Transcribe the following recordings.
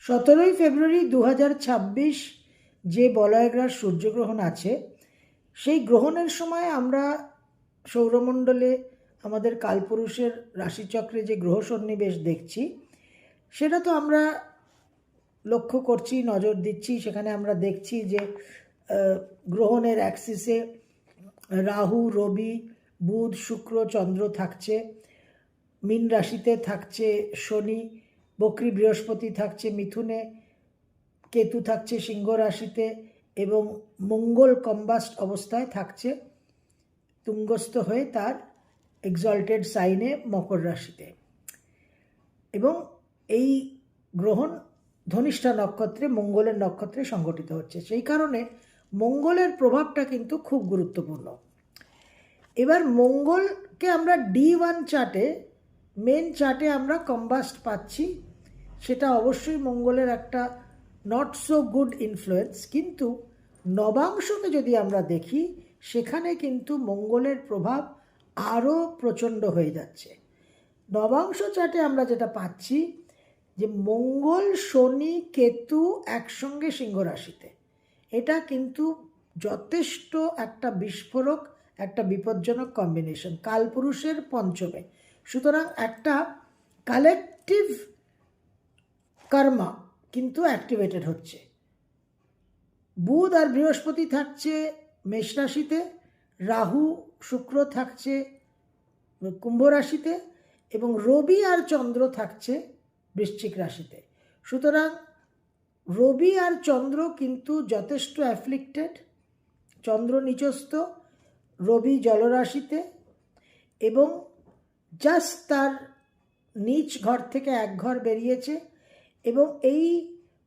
17ই ফেব্রুয়ারি 2026 যে বলয়গ্রাস সূর্যগ্রহণ আছে, সেই গ্রহণের সময় আমরা সৌরমণ্ডলে আমাদের কালপুরুষের রাশিচক্রে যে গ্রহ সন্নিবেশ দেখছি, সেটা তো আমরা লক্ষ্য করছি, নজর দিচ্ছি। সেখানে আমরা দেখছি যে গ্রহণের অ্যাক্সিসে রাহু, রবি, বুধ, শুক্র, চন্দ্র থাকছে। মীন রাশিতে থাকছে শনি, বক্রী বৃহস্পতি থাকছে মিথুনে, কেতু থাকছে সিংহ রাশিতে এবং মঙ্গল কম্বাস্ট অবস্থায় থাকছে তুঙ্গস্থ হয়ে তার এক্সল্টেড সাইনে মকর রাশিতে। এবং এই গ্রহণ ধনিষ্ঠা নক্ষত্রে, মঙ্গলের নক্ষত্রে সংঘটিত হচ্ছে। সেই কারণে মঙ্গলের প্রভাবটা কিন্তু খুব গুরুত্বপূর্ণ। এবার মঙ্গলকে আমরা D1 চার্টে, মেন চার্টে আমরা কম্বাস্ট পাচ্ছি। সেটা অবশ্যই মঙ্গলের একটা নট সো গুড ইনফ্লুয়েন্স, কিন্তু নবাংশকে যদি আমরা দেখি, সেখানে কিন্তু মঙ্গলের প্রভাব আরও প্রচণ্ড হয়ে যাচ্ছে। নবাংশ চার্টে আমরা যেটা পাচ্ছি যে মঙ্গল, শনি, কেতু একসঙ্গে সিংহ রাশিতে, এটা কিন্তু যথেষ্ট একটা বিস্ফোরক, একটা বিপজ্জনক কম্বিনেশন কালপুরুষের পঞ্চমে। সুতরাং একটা কালেকটিভ কর্মা কিন্তু অ্যাক্টিভেটেড হচ্ছে। বুধ আর বৃহস্পতি থাকছে মেষ রাশিতে, রাহু শুক্র থাকছে কুম্ভ রাশিতে এবং রবি আর চন্দ্র থাকছে বৃশ্চিক রাশিতে। সুতরাং রবি আর চন্দ্র কিন্তু যথেষ্ট অ্যাফ্লিক্টেড। চন্দ্র নিচস্থ, রবি জলরাশিতে এবং জাস্ট তার নিচ ঘর থেকে এক ঘর বেরিয়েছে। এবং এই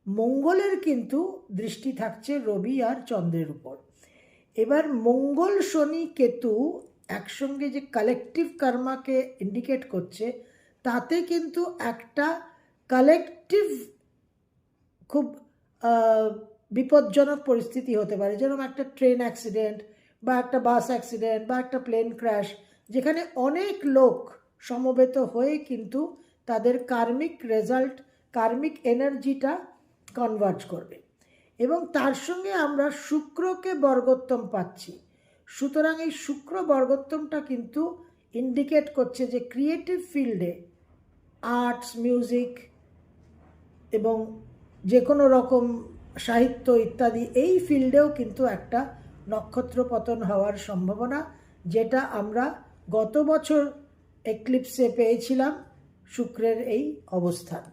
মঙ্গলের কিন্তু দৃষ্টি থাকছে রবি আর চন্দ্রের উপর। এবার মঙ্গল, শনি, কেতু একসঙ্গে যে কালেকটিভ কর্মাকে ইন্ডিকেট করছে, তাতে কিন্তু একটা কালেকটিভ খুব বিপজ্জনক পরিস্থিতি হতে পারে। যেরকম একটা ট্রেন অ্যাক্সিডেন্ট বা একটা বাস অ্যাক্সিডেন্ট বা একটা প্লেন ক্র্যাশ, যেখানে অনেক লোক সমবেত হয়ে কিন্তু তাদের কার্মিক রেজাল্ট, কার্মিক এনার্জিটা কনভার্জ করবে। এবং তার সঙ্গে আমরা শুক্রকে বর্গোত্তম পাচ্ছি। সুতরাং এই শুক্র বর্গোত্তমটা কিন্তু ইন্ডিকেট করছে যে ক্রিয়েটিভ ফিল্ডে, আর্টস, মিউজিক এবং যে কোনো রকম সাহিত্য ইত্যাদি, এই ফিল্ডেও কিন্তু একটা নক্ষত্র পতন হওয়ার সম্ভাবনা, যেটা আমরা গত বছর এক্লিপসে পেয়েছিলাম শুক্রের এই অবস্থান।